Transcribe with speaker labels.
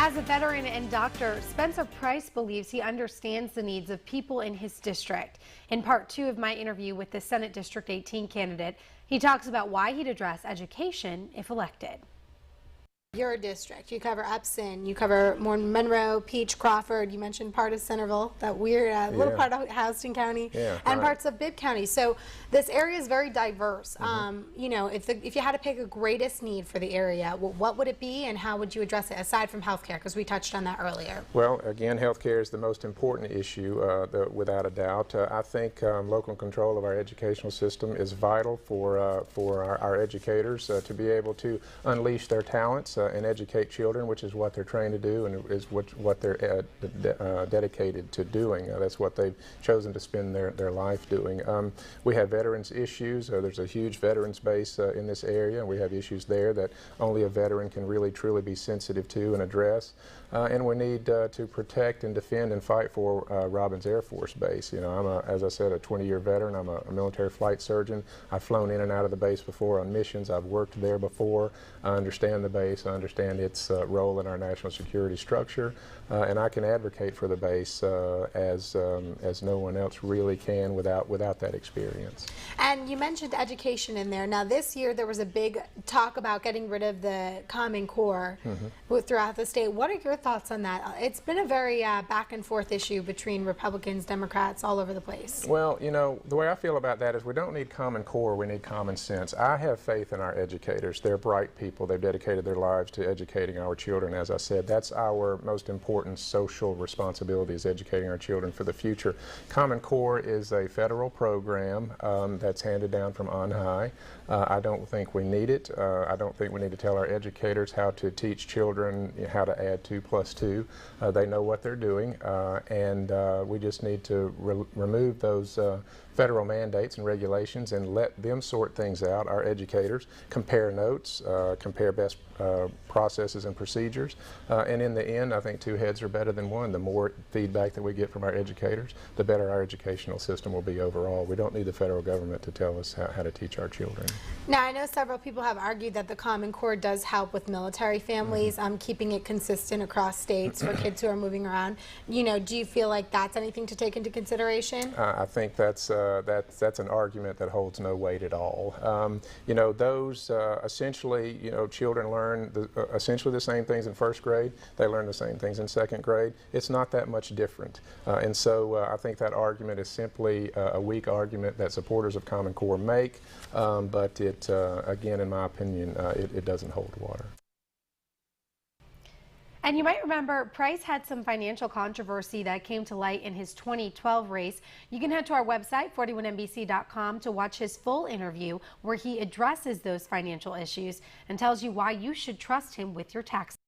Speaker 1: As a veteran and doctor, Spencer Price believes he understands the needs of people in his district. In part 2 of my interview with the Senate District 18 candidate, he talks about why he'd address education if elected.
Speaker 2: Your district, you cover Upson, you cover Monroe, Peach, Crawford, you mentioned part of Centerville, that weird little part of Houston County, and parts of Bibb County. So this area is very diverse. You know, if you had to pick a greatest need for the area, what would it be and how would you address it, aside from healthcare, because we touched on that earlier?
Speaker 3: Well, again, healthcare is the most important issue, without a doubt. I think local control of our educational system is vital for our educators to be able to unleash their talents and educate children, which is what they're trained to do and is what they're dedicated to doing. That's what they've chosen to spend their life doing. We have veterans issues. There's a huge veterans base in this area, and we have issues there that only a veteran can really truly be sensitive to and address. And we need to protect and defend and fight for Robins Air Force Base. You know, I'm, as I said, a 20-year veteran. I'm a military flight surgeon. I've flown in and out of the base before on missions. I've worked there before. I understand the base. I understand its role in our national security structure, and I can advocate for the base as no one else really can without that experience.
Speaker 2: And you mentioned education in there. Now this year there was a big talk about getting rid of the Common Core throughout the state. What are your thoughts on that? It's been a very back and forth issue between Republicans, Democrats, all over the place.
Speaker 3: Well, you know, the way I feel about that is we don't need Common Core, we need common sense. I have faith in our educators. They're bright people. They've dedicated their lives to educating our children. As I said, that's our most important social responsibility, is educating our children for the future. Common Core is a federal program that's handed down from on high. I don't think we need it. I don't think we need to tell our educators how to teach children how to add 2 + 2. They know what they're doing, and we just need to remove those federal mandates and regulations and let them sort things out. Our educators compare notes, compare best processes and procedures, and in the end I think 2 heads are better than 1. The more feedback that we get from our educators, the better our educational system will be overall. We don't need the federal government to tell us how to teach our children.
Speaker 2: Now I know several people have argued that the Common Core does help with military families, keeping it consistent across states for kids who are moving around. You know, do you feel like that's anything to take into consideration?
Speaker 3: I think that's an argument that holds no weight at all. You know, those essentially, you know, children learn essentially the same things in 1st grade. They learn the same things in 2nd grade. It's not that much different. And so I think that argument is simply a weak argument that supporters of Common Core make, but it, again, in my opinion, it doesn't hold water.
Speaker 1: And you might remember Price had some financial controversy that came to light in his 2012 race. You can head to our website, 41NBC.com, to watch his full interview where he addresses those financial issues and tells you why you should trust him with your taxes.